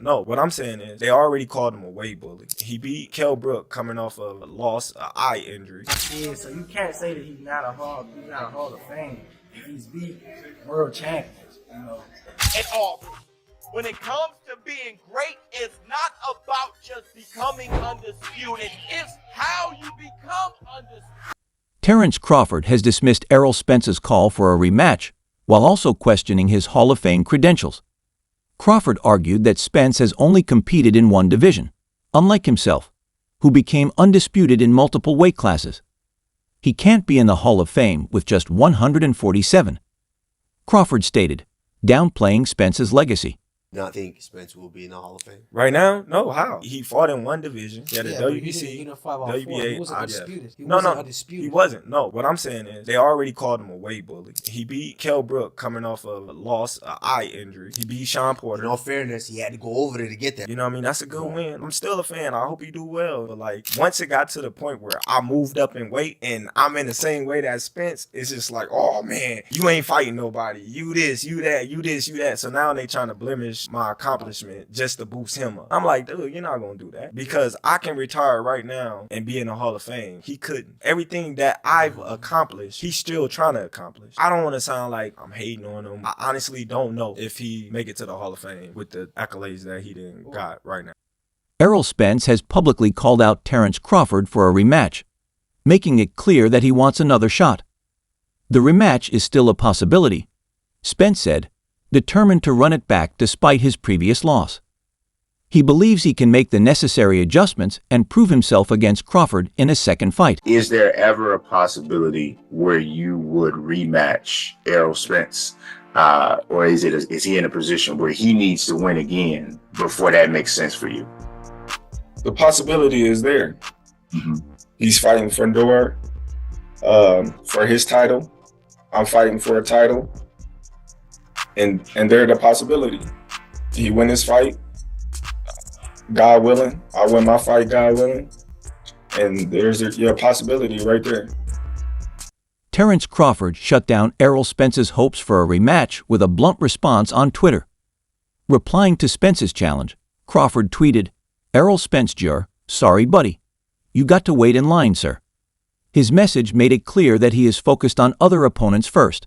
No, what I'm saying is they already called him a weight bully. He beat Kell Brook coming off of a loss, an eye injury. Yeah, so you can't say that he's not a Hall of Fame. He's beat world champions, you know. And all. When it comes to being great, it's not about just becoming undisputed. It's how you become undisputed. Terence Crawford has dismissed Errol Spence's call for a rematch while also questioning his Hall of Fame credentials. Crawford argued that Spence has only competed in one division, unlike himself, who became undisputed in multiple weight classes. He can't be in the Hall of Fame with just 147. Crawford stated, downplaying Spence's legacy. No, I think Spence will be in the Hall of Fame. Right now? No, how? He fought in one division. He had a WBC, he didn't fight about four. He wasn't undisputed. No, he wasn't. No, what I'm saying is they already called him a weight bully. He beat Kell Brook coming off of a loss, an eye injury. He beat Sean Porter. In all fairness, he had to go over there to get that. You know what I mean? That's a good win. I'm still a fan. I hope he do well. But like, once it got to the point where I moved up in weight and I'm in the same weight as Spence, it's just like, oh man, you ain't fighting nobody. You this, you that, you this, you that. So now they trying to blemish my accomplishment just to boost him up. I'm like, dude, you're not gonna do that because I can retire right now and be in the Hall of Fame. He couldn't. Everything that I've accomplished, he's still trying to accomplish. I don't want to sound like I'm hating on him. I honestly don't know if he make it to the Hall of Fame with the accolades that he didn't got right now. Errol Spence has publicly called out Terence Crawford for a rematch, making it clear that he wants another shot. The rematch is still a possibility, Spence said, determined to run it back despite his previous loss. He believes he can make the necessary adjustments and prove himself against Crawford in a second fight. Is there ever a possibility where you would rematch Errol Spence? Or is he in a position where he needs to win again before that makes sense for you? The possibility is there. He's fighting for Ndor, for his title. I'm fighting for a title. And there's the possibility. He win his fight, God willing. I win my fight, God willing. And there's a possibility right there. Terence Crawford shut down Errol Spence's hopes for a rematch with a blunt response on Twitter. Replying to Spence's challenge, Crawford tweeted, "Errol Spence Jr., sorry buddy. You got to wait in line, sir." His message made it clear that he is focused on other opponents first,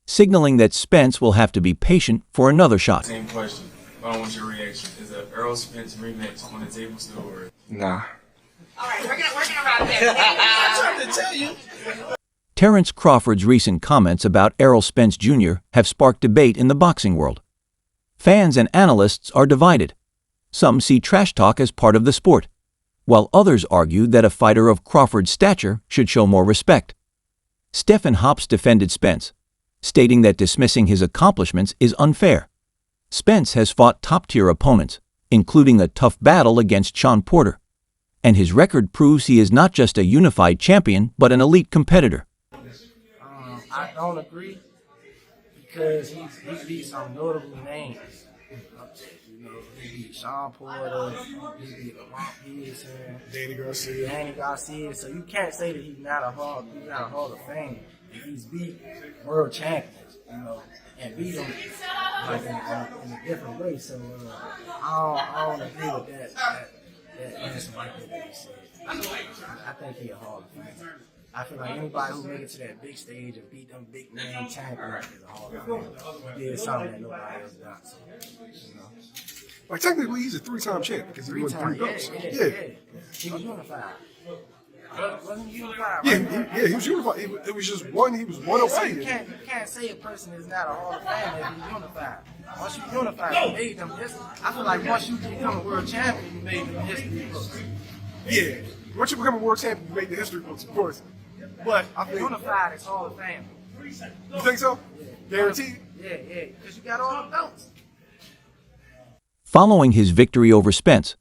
signaling that Spence will have to be patient for another shot. Same question. I don't want your reaction. Is a Errol Spence rematch on the table still, or? Nah. All right, we're gonna wrap it. I'm trying to tell you. Terence Crawford's recent comments about Errol Spence Jr. have sparked debate in the boxing world. Fans and analysts are divided. Some see trash talk as part of the sport, while others argue that a fighter of Crawford's stature should show more respect. Stephen Hops defended Spence, stating that dismissing his accomplishments is unfair. Spence has fought top-tier opponents, including a tough battle against Sean Porter, and his record proves he is not just a unified champion, but an elite competitor. I don't agree because he beat some notable names. You know, he beat Sean Porter, he beat Lamont Peterson, Danny Garcia. So you can't say that he's not a Hall of Fame. He's beat world champions, you know, and beat them like in a different way. So I don't agree with that answer like that he said. I think he's a Hall of Fame. I feel like anybody who made it to that big stage and beat them big name champions is a Hall of Fame. He did something that nobody else done. So, you know. Like technically, he's a three-time champ because he won 3 belts. Yeah. He was unified. Wasn't he unified? Yeah, he was unified. It was just one. He was 108. You can't say a person is not a Hall of Fame if he's unified. Once you unified, you made them history. I feel like once you become a world champion, you made them history books. Yeah. Once you become a world champion, you make the history books, of course. But I think unified is Hall of Fame. You think so? Yeah. Guaranteed? Yeah, because you got all the belts. Following his victory over Spence,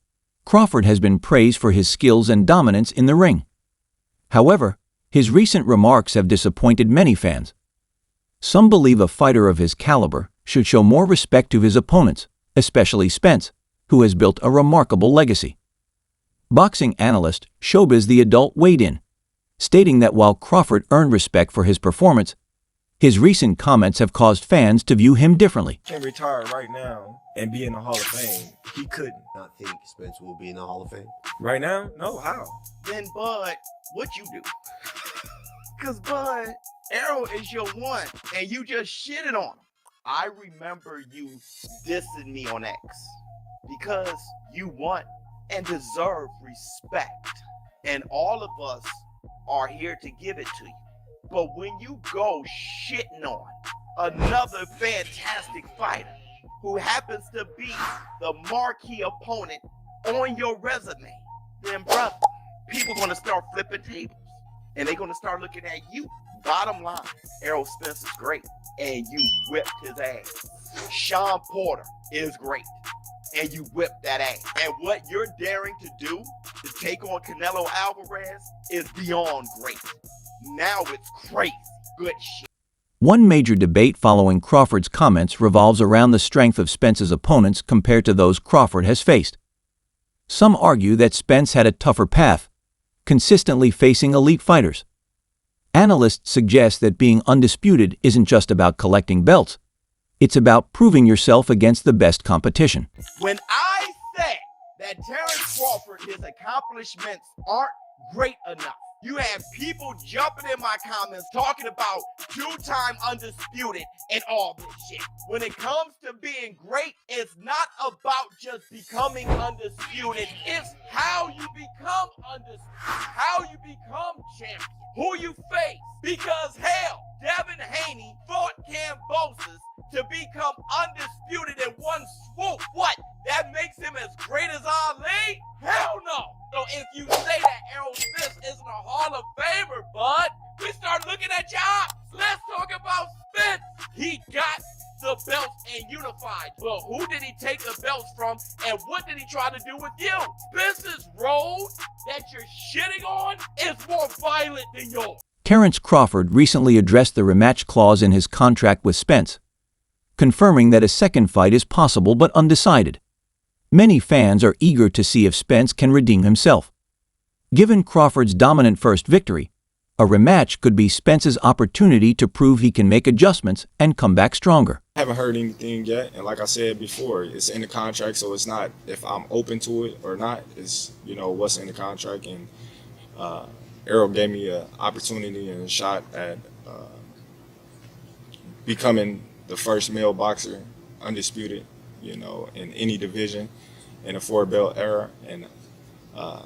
Crawford has been praised for his skills and dominance in the ring. However, his recent remarks have disappointed many fans. Some believe a fighter of his caliber should show more respect to his opponents, especially Spence, who has built a remarkable legacy. Boxing analyst Showbiz the Adult weighed in, stating that while Crawford earned respect for his performance, His recent comments have caused fans to view him differently. Can retire right now and be in the Hall of Fame. He couldn't. Not think Spence will be in the Hall of Fame. Right now? No, how? Then, Bud, what you do? Because, Bud, Errol is your one, and you just shitted on him. I remember you dissing me on X because you want and deserve respect. And all of us are here to give it to you. But when you go shitting on another fantastic fighter who happens to be the marquee opponent on your resume, then brother, people gonna start flipping tables and they're gonna start looking at you. Bottom line, Errol Spence is great and you whipped his ass. Sean Porter is great and you whipped that ass. And what you're daring to do to take on Canelo Alvarez is beyond great. Now it's crazy. Good shit. One major debate following Crawford's comments revolves around the strength of Spence's opponents compared to those Crawford has faced. Some argue that Spence had a tougher path, consistently facing elite fighters. Analysts suggest that being undisputed isn't just about collecting belts. It's about proving yourself against the best competition. When I said that Terence Crawford, his accomplishments aren't great enough, you have people jumping in my comments talking about two-time undisputed and all this shit. When it comes to being great, it's not about just becoming undisputed. It's how you become undisputed, how you become champion, who you face. Because hell, Devin Haney fought Cambosis to become undisputed in one swoop. What? That makes him as great as Ali? Hell no. So if you say that Errol Spence isn't a Hall of Famer, bud, we start looking at jobs. Let's talk about Spence. He got the belts and unified. Well, who did he take the belts from and what did he try to do with you? Spence's road that you're shitting on is more violent than yours. Terence Crawford recently addressed the rematch clause in his contract with Spence, confirming that a second fight is possible but undecided. Many fans are eager to see if Spence can redeem himself. Given Crawford's dominant first victory, a rematch could be Spence's opportunity to prove he can make adjustments and come back stronger. I haven't heard anything yet, and like I said before, it's in the contract, so it's not if I'm open to it or not. It's, what's in the contract, and Errol gave me an opportunity and a shot at becoming the first male boxer, undisputed, in any division in a 4-belt era, and I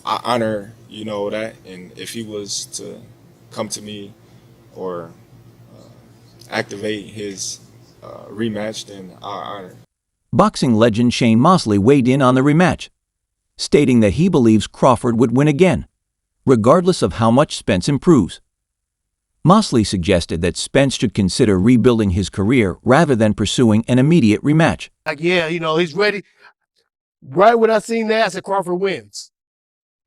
honor, that, and if he was to come to me or activate his rematch, then I honor. Boxing legend Shane Mosley weighed in on the rematch, stating that he believes Crawford would win again, regardless of how much Spence improves. Mosley suggested that Spence should consider rebuilding his career rather than pursuing an immediate rematch. He's ready. Right when I seen that, I said Crawford wins.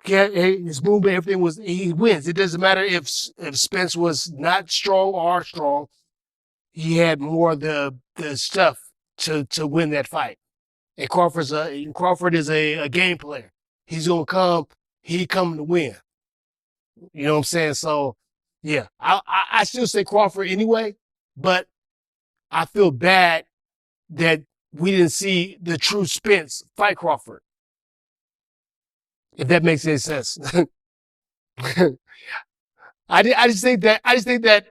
His movement, everything he wins. It doesn't matter if Spence was not strong or strong. He had more of the stuff to win that fight. And Crawford is a game player. He's gonna come. He coming to win. You know what I'm saying? So, yeah, I still say Crawford anyway, but I feel bad that we didn't see the true Spence fight Crawford. If that makes any sense. I just think that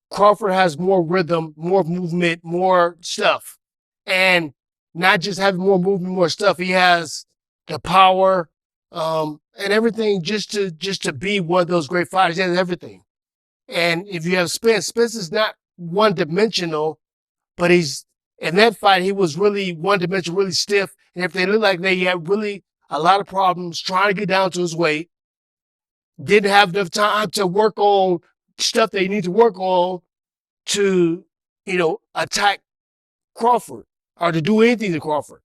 Crawford has more rhythm, more movement, more stuff, and not just having more movement, more stuff. He has the power and everything just to be one of those great fighters. He has everything. And if you have Spence is not one-dimensional, but in that fight, he was really one-dimensional, really stiff. And if they looked like they had really a lot of problems trying to get down to his weight, didn't have enough time to work on stuff they need to work on to, attack Crawford or to do anything to Crawford.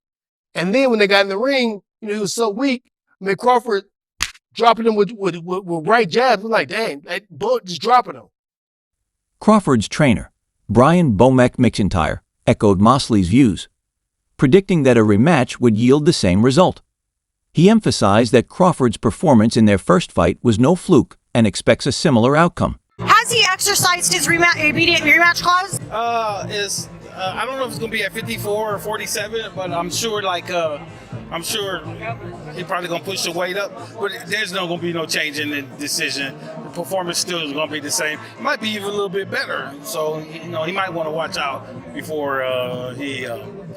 And then when they got in the ring, he was so weak. Crawford dropping him with right jabs. We're like, dang, that bullet just dropping him. Crawford's trainer, Brian Bomek McIntyre, echoed Mosley's views, predicting that a rematch would yield the same result. He emphasized that Crawford's performance in their first fight was no fluke and expects a similar outcome. Has he exercised his immediate rematch clause? I don't know if it's gonna be at 54 or 47, but I'm sure I'm sure he's probably gonna push the weight up. But there's no gonna be no change in the decision. The performance still is gonna be the same. It might be even a little bit better. So he might want to watch out before he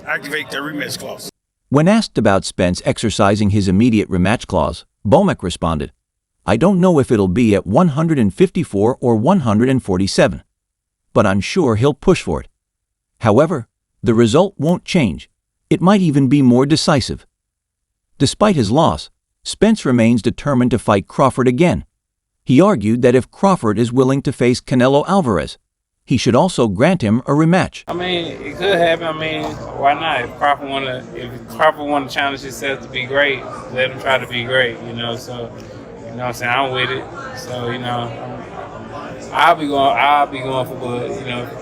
activate the rematch clause. When asked about Spence exercising his immediate rematch clause, Bomack responded, "I don't know if it'll be at 154 or 147, but I'm sure he'll push for it. However, the result won't change. It might even be more decisive." Despite his loss, Spence remains determined to fight Crawford again. He argued that if Crawford is willing to face Canelo Alvarez, he should also grant him a rematch. I mean, it could happen. I mean, why not? If Crawford want to challenge himself to be great, let him try to be great. So you know what I'm saying, I'm with it. So I'll be going for Bud.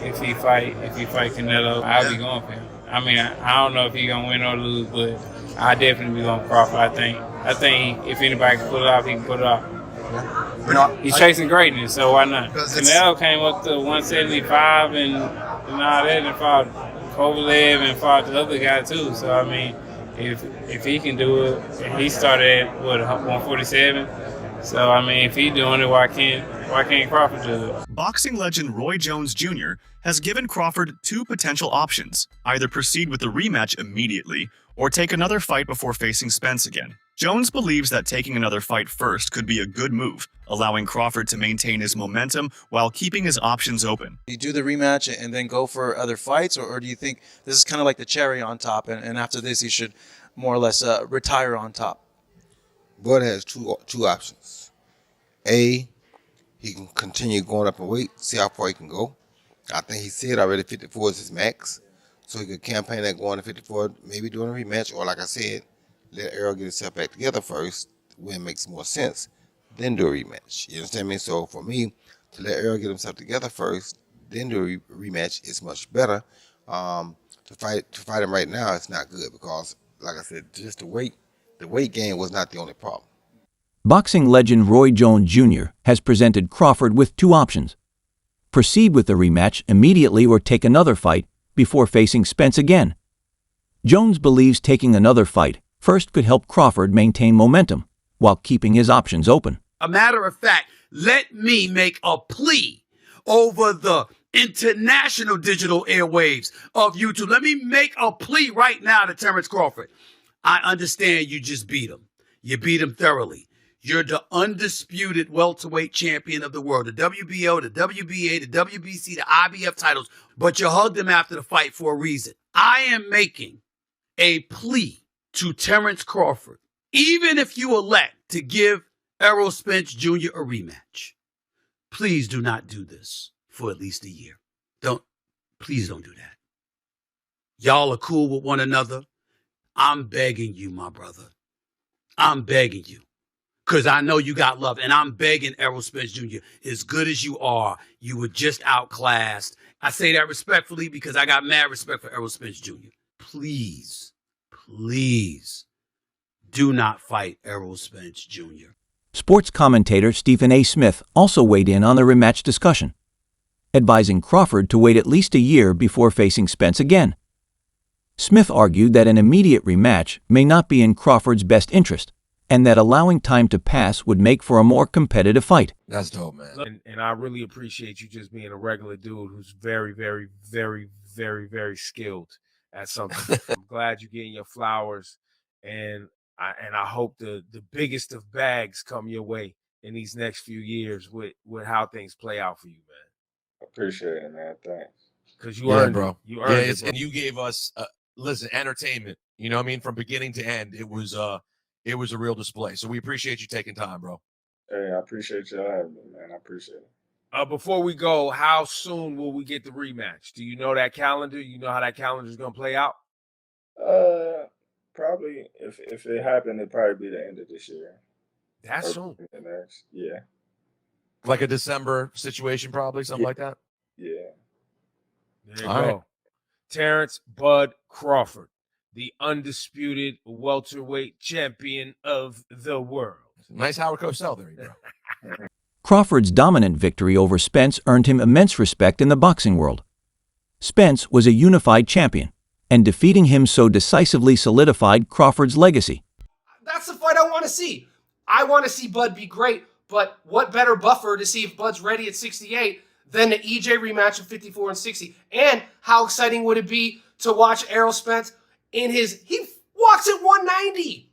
If he fight Canelo, I'll be going for him. I mean, I don't know if he's gonna win or lose, but I definitely be going Crawford. I think if anybody can pull it off, he can pull it off. He's chasing greatness, so why not? Canelo came up to 175 and all that, and fought Kovalev and fought the other guy too. So I mean, if he can do it, and he started at 147. So I mean, if he's doing it, why can't Crawford do it? Boxing legend Roy Jones Jr. has given Crawford two potential options: either proceed with the rematch immediately or take another fight before facing Spence again. Jones believes that taking another fight first could be a good move, allowing Crawford to maintain his momentum while keeping his options open. Do you do the rematch and then go for other fights, or do you think this is kind of like the cherry on top, and after this he should more or less retire on top? Bud has two options. A, he can continue going up in weight, see how far he can go. I think he said already 54 is his max, so he could campaign that going to 54, maybe doing a rematch, or like I said, let Errol get himself back together first when it makes more sense, then do a rematch. You understand me? So for me, to let Errol get himself together first, then do a rematch is much better. To fight him right now, it's not good because, like I said, just the weight gain was not the only problem. Boxing legend Roy Jones Jr. has presented Crawford with two options: proceed with the rematch immediately or take another fight before facing Spence again. Jones believes taking another fight first could help Crawford maintain momentum while keeping his options open. A matter of fact, let me make a plea over the international digital airwaves of YouTube. Let me make a plea right now to Terence Crawford. I understand you just beat him. You beat him thoroughly. You're the undisputed welterweight champion of the world, the WBO, the WBA, the WBC, the IBF titles, but you hugged him after the fight for a reason. I am making a plea to Terence Crawford. Even if you elect to give Errol Spence Jr. a rematch, please do not do this for at least a year. Please don't do that. Y'all are cool with one another. I'm begging you, my brother. I'm begging you. Because I know you got love. And I'm begging Errol Spence Jr., as good as you are, you were just outclassed. I say that respectfully because I got mad respect for Errol Spence Jr. Please, please do not fight Errol Spence Jr. Sports commentator Stephen A. Smith also weighed in on the rematch discussion, advising Crawford to wait at least a year before facing Spence again. Smith argued that an immediate rematch may not be in Crawford's best interest, and that allowing time to pass would make for a more competitive fight. That's dope, man. And I really appreciate you just being a regular dude who's very, very, very, very, very skilled at something. I'm glad you're getting your flowers, and I hope the biggest of bags come your way in these next few years with how things play out for you, man. Appreciate it, man. Thanks. Because you earned bro. it. You earned it, bro. And you gave us, listen, entertainment. You know what I mean? From beginning to end, it was a real display. So we appreciate you taking time, bro. Hey, I appreciate y'all having me, man. I appreciate it. Before we go, how soon will we get the rematch? Do you know that calendar? You know how that calendar is going to play out? Probably if it happened, it'd probably be the end of this year. That's soon. Yeah. Like a December situation, probably something like that. Yeah. There you go. Terence Bud Crawford, the undisputed welterweight champion of the world. Nice Howard Cosell there, bro. Crawford's dominant victory over Spence earned him immense respect in the boxing world. Spence was a unified champion, and defeating him so decisively solidified Crawford's legacy. That's the fight I want to see. I want to see Bud be great, but what better buffer to see if Bud's ready at 68 than the EJ rematch of 54 and 60? And how exciting would it be to watch Errol Spence he walks at 190.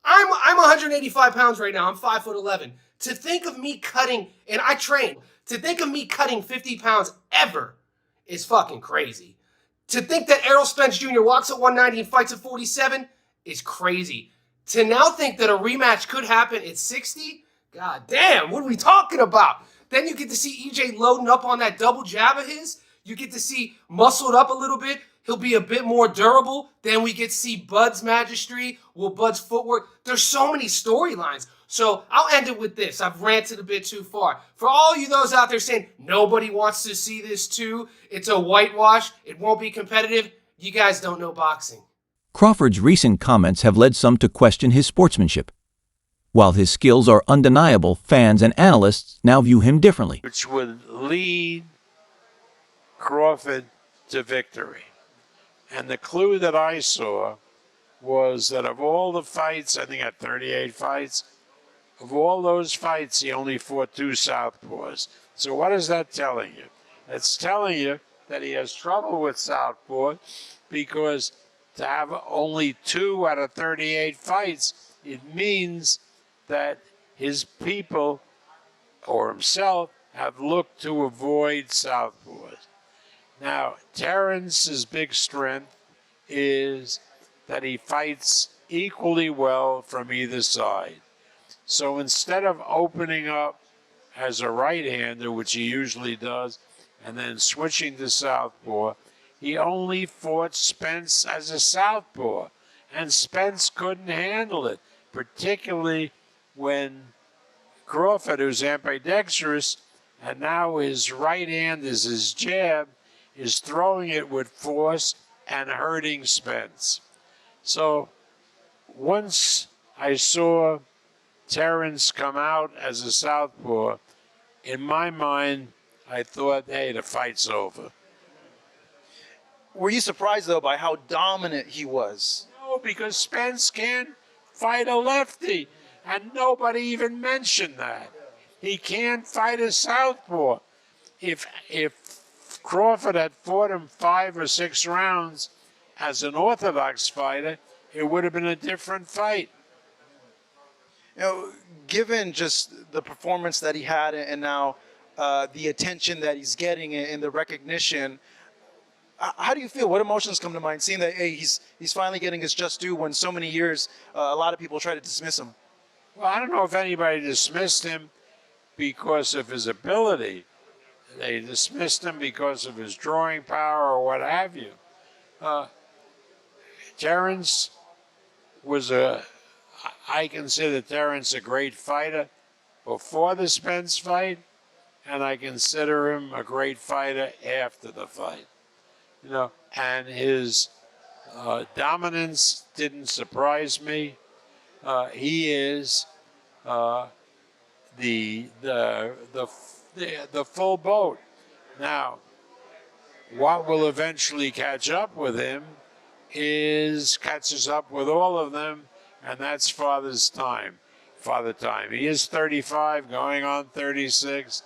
I'm 185 pounds right now. I'm 5'11". To think of me cutting, and I train, to think of me cutting 50 pounds ever is fucking crazy. To think that Errol Spence Jr. walks at 190 and fights at 47 is crazy. To now think that a rematch could happen at 60, god damn, what are we talking about? Then you get to see EJ loading up on that double jab of his. You get to see muscled up a little bit. He'll be a bit more durable. Then we get to see Bud's magistry, Bud's footwork. There's so many storylines. So I'll end it with this. I've ranted a bit too far. For all you those out there saying nobody wants to see this too, it's a whitewash, it won't be competitive, you guys don't know boxing. Crawford's recent comments have led some to question his sportsmanship. While his skills are undeniable, fans and analysts now view him differently. Which would lead Crawford to victory. And the clue that I saw was that of all the fights, I think at 38 fights, of all those fights, he only fought 2 southpaws. So what is that telling you? It's telling you that he has trouble with southpaw because to have only 2 out of 38 fights, it means that his people or himself have looked to avoid southpaws. Now, Terrence's big strength is that he fights equally well from either side. So instead of opening up as a right-hander, which he usually does, and then switching to southpaw, he only fought Spence as a southpaw, and Spence couldn't handle it, particularly when Crawford, who's ambidextrous, and now his right hand is his jab, is throwing it with force and hurting Spence. So once I saw Terence come out as a southpaw, in my mind, I thought, hey, the fight's over. Were you surprised, though, by how dominant he was? No, because Spence can't fight a lefty, and nobody even mentioned that. He can't fight a southpaw. If Crawford had fought him 5 or 6 rounds as an orthodox fighter, it would have been a different fight. You know, given just the performance that he had and now the attention that he's getting and the recognition, how do you feel? What emotions come to mind seeing that, hey, he's finally getting his just due when so many years a lot of people try to dismiss him? Well, I don't know if anybody dismissed him because of his ability. They dismissed him because of his drawing power or what have you. Terence was I consider Terence a great fighter before the Spence fight, and I consider him a great fighter after the fight. You know, and his dominance didn't surprise me. He is the full boat. Now, what will eventually catch up with him catches up with all of them, and that's father time. He is 35, going on 36.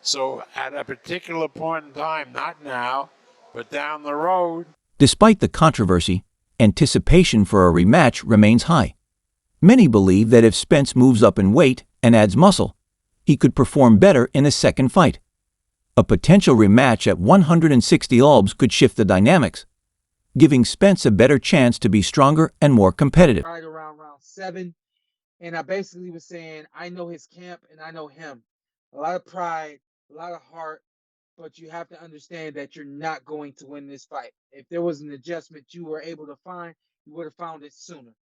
So at a particular point in time, not now, but down the road. Despite the controversy, anticipation for a rematch remains high. Many believe that if Spence moves up in weight and adds muscle, he could perform better in a second fight. A potential rematch at 160 lbs could shift the dynamics, giving Spence a better chance to be stronger and more competitive. Right around round 7, and I basically was saying, I know his camp and I know him. A lot of pride, a lot of heart, but you have to understand that you're not going to win this fight. If there was an adjustment you were able to find, you would have found it sooner.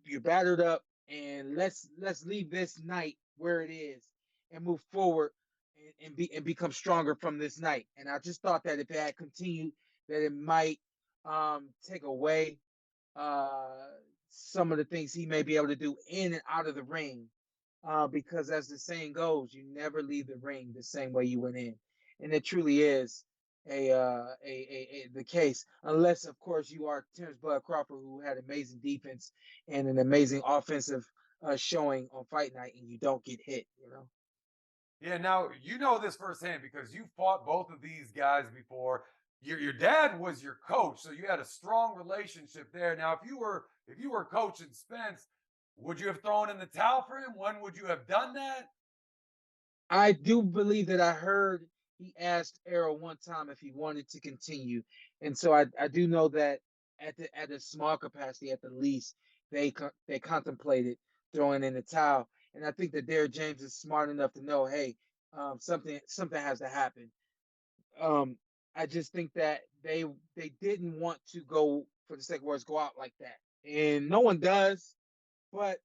You're battered up, and let's leave this night where it is and move forward and become stronger from this night. And I just thought that if it had continued, that it might take away some of the things he may be able to do in and out of the ring because as the saying goes, you never leave the ring the same way you went in, and it truly is the case, unless of course you are Terence Bud Crawford, who had amazing defense and an amazing offensive showing on fight night, and you don't get hit. You know. Yeah, now you know this firsthand because you fought both of these guys before. Your dad was your coach, so you had a strong relationship there. Now, if you were coaching Spence, would you have thrown in the towel for him? When would you have done that? I do believe that I heard he asked Errol one time if he wanted to continue, and so I do know that at a small capacity, at the least, they contemplated throwing in the towel, and I think that Derrick James is smart enough to know, hey, something has to happen. Um, I just think that they didn't want to go for the sake of words go out like that, and no one does, but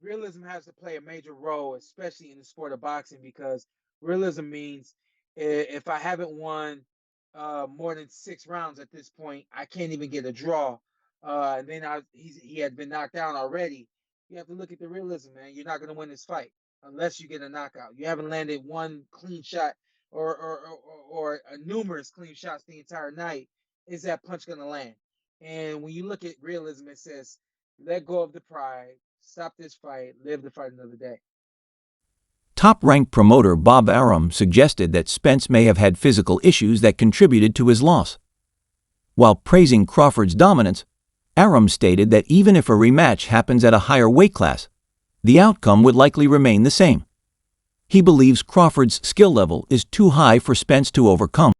realism has to play a major role, especially in the sport of boxing, because realism means if I haven't won more than 6 rounds at this point, I can't even get a draw. And then he had been knocked down already. You have to look at the realism, man. You're not going to win this fight unless you get a knockout. You haven't landed one clean shot or numerous clean shots the entire night. Is that punch going to land? And when you look at realism, it says, let go of the pride, stop this fight, live to fight another day. Top-ranked promoter Bob Arum suggested that Spence may have had physical issues that contributed to his loss. While praising Crawford's dominance, Arum stated that even if a rematch happens at a higher weight class, the outcome would likely remain the same. He believes Crawford's skill level is too high for Spence to overcome.